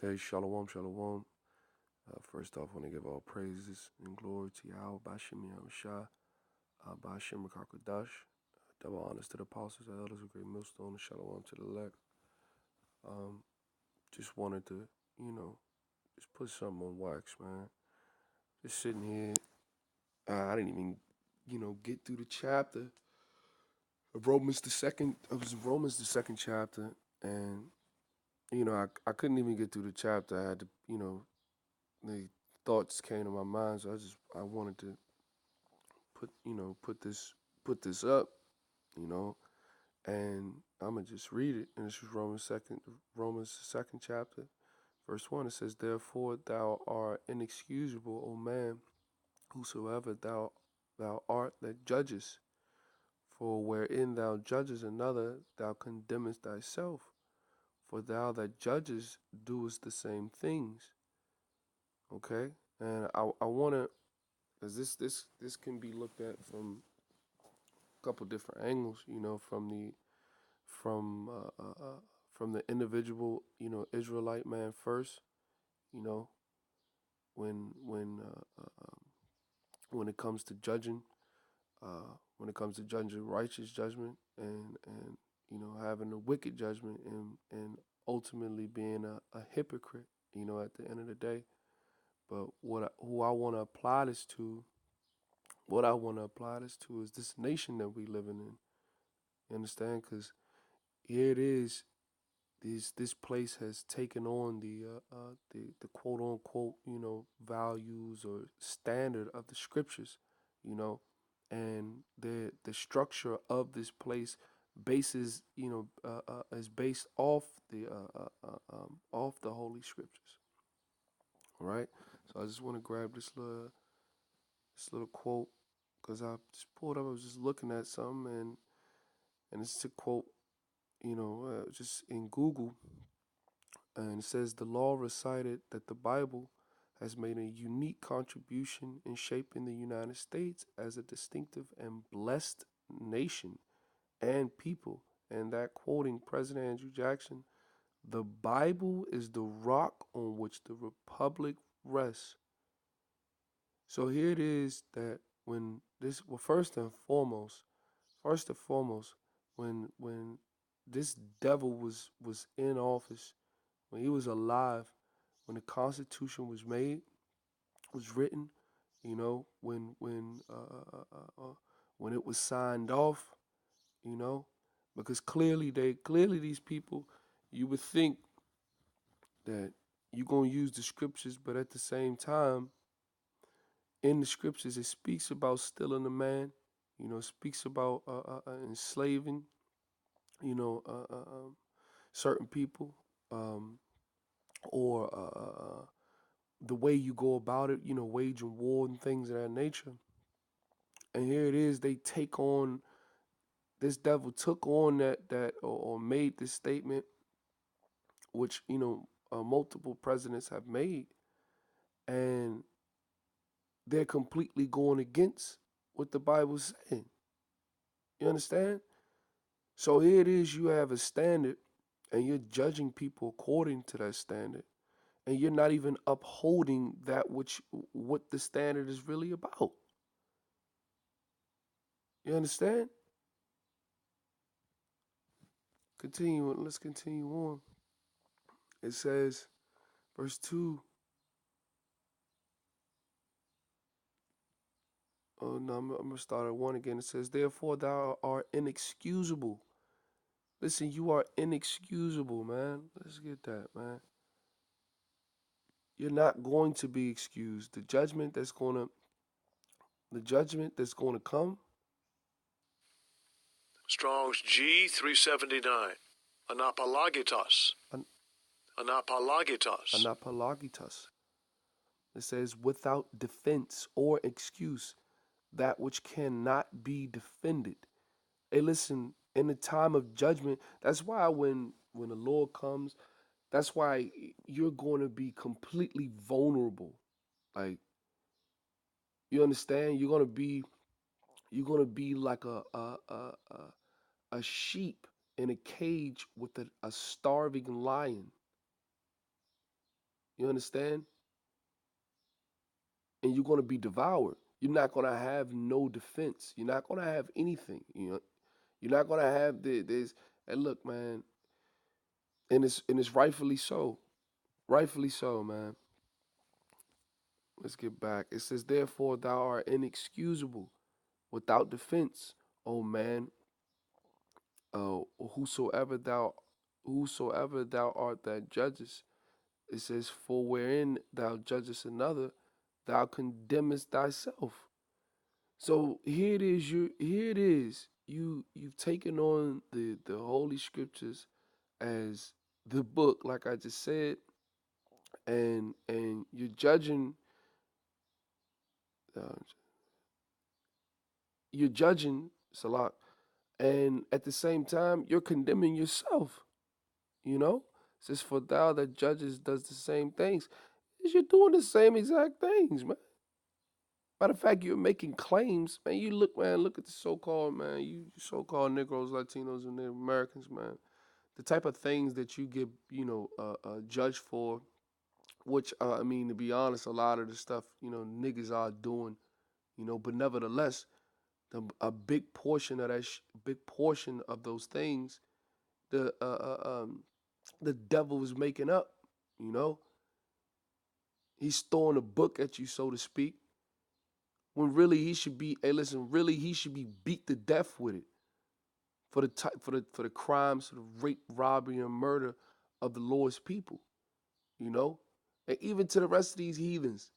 Hey, shalom, shalom. First off, I want to give all praises and glory to Yahweh, Bashim Yahushua, Bashim Rakakadash. Double honors to the apostles, the elders, a great millstone, and shalom to the elect. Just wanted to, just put something on wax, man. Just sitting here, I didn't even, get through the chapter of Romans, the second, chapter, and, I couldn't even get through the chapter. I had to, the thoughts came to my mind, so I wanted to put this up, you know, and I'm gonna just read it. And this is Romans the second chapter, verse 1. It says, "Therefore thou art inexcusable, O man, whosoever thou art that judgest. For wherein thou judgest another, thou condemnest thyself. For thou that judgest doest the same things." Okay, and I wanna, because this can be looked at from a couple different angles, from uh, uh, uh, from the individual, Israelite man first, you know, when when uh, uh, um, when it comes to judging, righteous judgment, and having a wicked judgment, and ultimately being a hypocrite, at the end of the day. But what I want to apply this to is this nation that we living in. You understand? Because here it is. This place has taken on the quote unquote, values or standard of the scriptures, you know, and the structure of this place is based off the holy scriptures. All right. So I just want to grab this little quote, because I just pulled up. I was just looking at something, and it's a quote, just in Google. And it says, "The law recited that the Bible has made a unique contribution in shaping the United States as a distinctive and blessed nation and people." And that, quoting President Andrew Jackson, "The Bible is the rock on which the republic rests." So here it is that first and foremost, when this devil was in office, when he was alive, when the Constitution was written, when it was signed off, you know, because clearly these people, you would think that you're gonna use the scriptures, but at the same time, in the scriptures, it speaks about stealing a man, speaks about enslaving, you know, uh, uh, um, certain people, um, or the way you go about it, waging war and things of that nature. And here it is, this devil took on or made this statement, which, multiple presidents have made, and they're completely going against what the Bible's saying. You understand? So here it is, you have a standard, and you're judging people according to that standard, and you're not even upholding what the standard is really about. You understand? Let's continue on. It says, verse 2. Oh no, I'm gonna start at 1 again. It says, "Therefore thou art inexcusable." Listen, you are inexcusable, man. Let's get that, man. You're not going to be excused. The judgment that's gonna come. Strong's G 379. Anapologitos. An- Anapologitos. Anapologitas. It says, "Without defense or excuse, that which cannot be defended." Hey, listen, in the time of judgment, that's why when the Lord comes, that's why you're going to be completely vulnerable. Like, you understand? You're gonna be like a sheep in a cage with a starving lion. You understand? And you're going to be devoured. You're not going to have no defense. You're not going to have anything. You're not going to have this. And look, man, and it's rightfully so. Rightfully so, man. Let's get back. It says, therefore, thou art inexcusable, without defense, O man, uh, whosoever thou whosoever thou art that judgest. It says, for wherein thou judgest another, thou condemnest thyself. So here it is. You've taken on the holy scriptures as the book, like I just said, and you're judging. Uh, you're judging Salak, and at the same time, you're condemning yourself. You know, it says, for thou that judges does the same things. You're doing the same exact things, man. Matter of fact, you're making claims, man. You look, man. Look at the so-called, man. You so-called Negroes, Latinos, and Native Americans, man. The type of things that you get, judged for. Which, I mean, to be honest, a lot of the stuff, niggas are doing, But nevertheless, a big portion of big portion of those things, the the devil is making up. You know, he's throwing a book at you, so to speak. When really he should be, hey, listen, really he should be beat to death with it for the for the crimes, for the rape, robbery, and murder of the Lord's people. You know, and even to the rest of these heathens.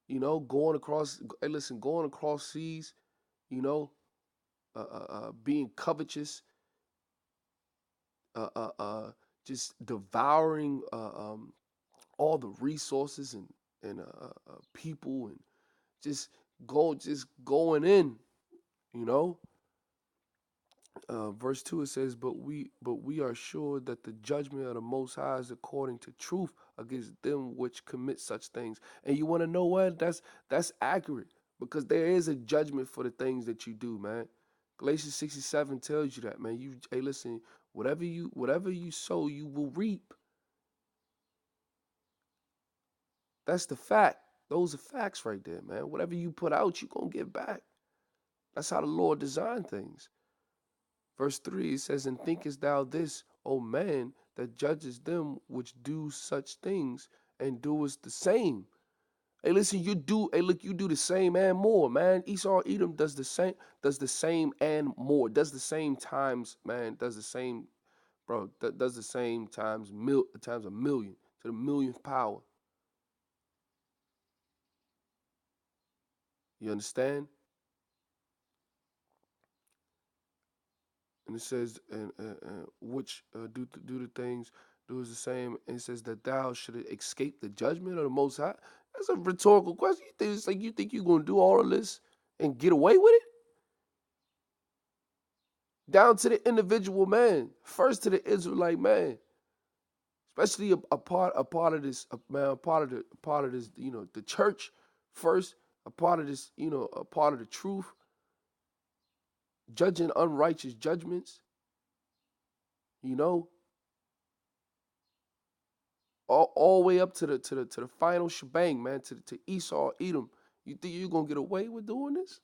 Going across, hey, listen, going across seas. You know, being covetous, uh, uh, uh, just devouring all the resources and people, and just going in. You know, verse 2, it says, but we are sure that the judgment of the Most High is according to truth against them which commit such things. And you want to know what? That's accurate, because there is a judgment for the things that you do, man. Galatians 67 tells you that, man. Hey, listen, whatever you sow, you will reap. That's the fact. Those are facts right there, man. Whatever you put out, you're gonna get back. That's how the Lord designed things. Verse 3, it says, and thinkest thou this, O man, that judges them which do such things, and doest the same? Hey, listen, you do the same and more, man. Esau Edom does the same and more, does the same times, man, does the same, bro, does the same times a million, to the millionth power. You understand? And it says, and which do the things, do is the same. And it says that thou should escape the judgment of the Most High. That's a rhetorical question. You think you're gonna do all of this and get away with it? Down to the individual man, first to the Israelite man, especially a part of this, man, a part of this, the church first, a part of this, a part of the truth, judging unrighteous judgments, you know, all the way up to the final shebang, man, to Esau, Edom. You think you're gonna get away with doing this?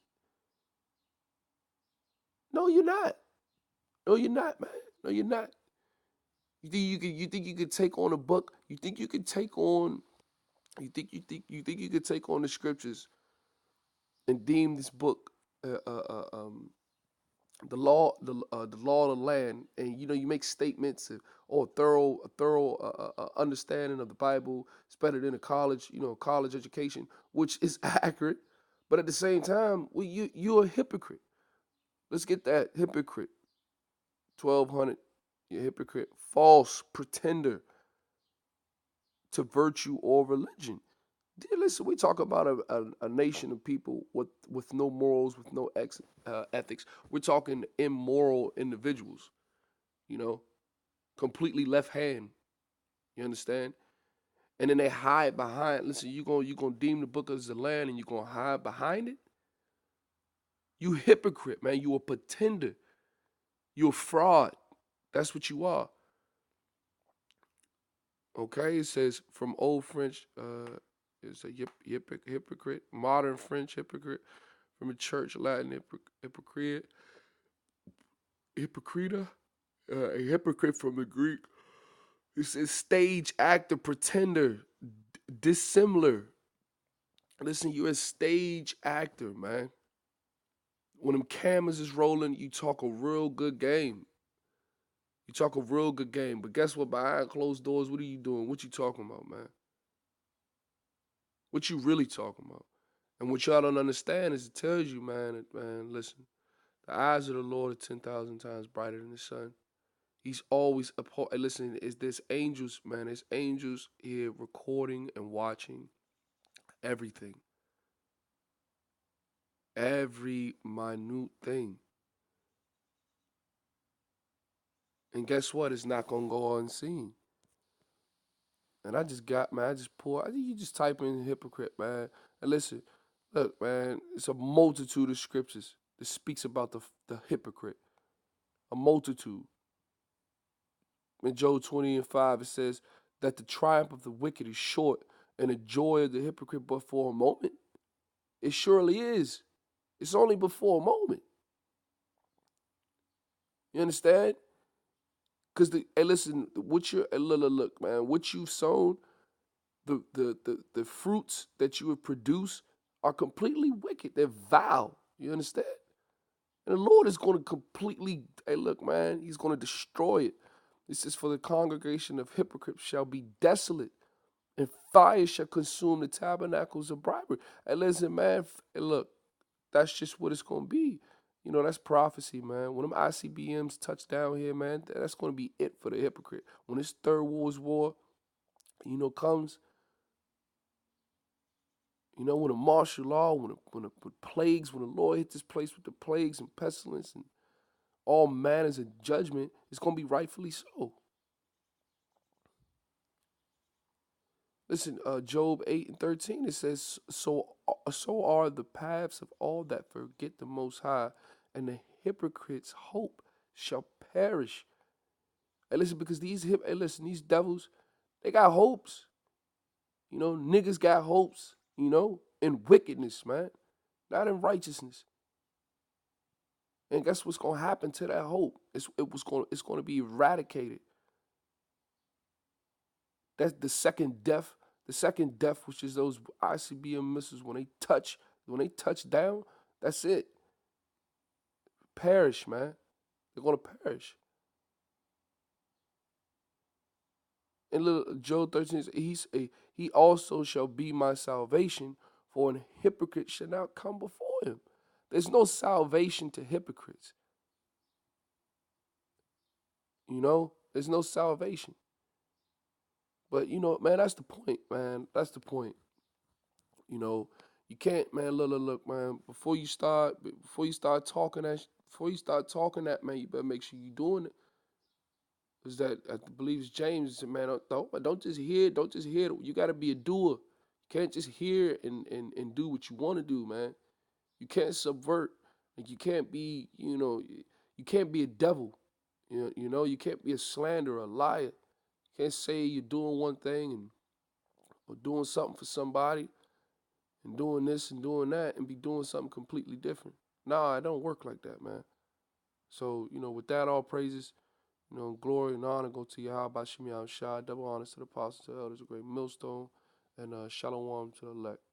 No, you're not. No, you're not, man. No, you're not. You think you could take on a book? You think you could take on? You think you could take on the scriptures and deem this book uh, uh, uh, um, the law of the land, and you make statements or a thorough understanding of the Bible. It's better than a college education, which is accurate, but at the same time, well, you're a hypocrite. Let's get that hypocrite. 1200. You're a hypocrite, false pretender to virtue or religion. Dear, listen, we talk about a nation of people with no morals, with no ethics. We're talking immoral individuals, you know, completely left hand. You understand? And then they hide behind. Listen, you gonna deem the book as the land, and you gonna hide behind it. You hypocrite, man. You a pretender. You a fraud. That's what you are. Okay, it says from Old French, it's a hypocrite, modern French hypocrite, from the church Latin hypocrite, hypocrita, a hypocrite from the Greek. It says stage actor, pretender, dissimilar. Listen, you're a stage actor, man. When them cameras is rolling, you talk a real good game. You talk a real good game. But guess what? Behind closed doors, what are you doing? What you talking about, man? What you really talking about? And what y'all don't understand is it tells you, man, listen, the eyes of the Lord are 10,000 times brighter than the sun. He's always uphold. Listen, is there's angels, man. There's angels here recording and watching everything, every minute thing. And guess what? It's not gonna go unseen. And I just got, man. I just pull. I think you just type in hypocrite, man. And listen, look, man. It's a multitude of scriptures that speaks about the hypocrite. A multitude. In Job 20:5, it says that the triumph of the wicked is short, and the joy of the hypocrite but for a moment. It surely is. It's only but for a moment. You understand? Because hey, listen, what you look, man, what you've sown, the fruits that you have produced are completely wicked. They're vile. You understand? And the Lord is going to completely, hey, look, man, He's going to destroy it. This is for the congregation of hypocrites shall be desolate, and fire shall consume the tabernacles of bribery. Hey, listen, man, hey, look, that's just what it's going to be. You know, that's prophecy, man. When them ICBMs touch down here, man, that's going to be it for the hypocrite. When this third world war, comes, when the martial law, when plagues, when the Lord hit this place with the plagues and pestilence and all manners of judgment, it's going to be rightfully so. Listen, Job 8:13, it says, so are the paths of all that forget the Most High, and the hypocrite's hope shall perish. Hey, listen, because these devils, they got hopes. Niggas got hopes, in wickedness, man, not in righteousness. And guess what's gonna happen to that hope? It's gonna be eradicated. That's the second death. The second death, which is those ICBM missiles, when they touch down, that's it. Perish, man. They're gonna perish. And little Job 13, he also shall be my salvation, for an hypocrite shall not come before him. There's no salvation to hypocrites. There's no salvation. But man, that's the point, man. That's the point. You know, you can't, man. Look, man. Before you start talking that, man, you better make sure you're doing it. Cause that I believe it's James said, man, don't just hear, don't just hear. You got to be a doer. You can't just hear and do what you want to do, man. You can't subvert. Like you can't be, you can't be a devil. You can't be a slanderer, a liar. You can't say you're doing one thing or doing something for somebody and doing this and doing that and be doing something completely different. Nah, it don't work like that, man. So, with that, all praises, glory and honor go to Yahweh Shemi Shai, double honors to the apostles, to the elders, a great millstone, and shalom to the elect.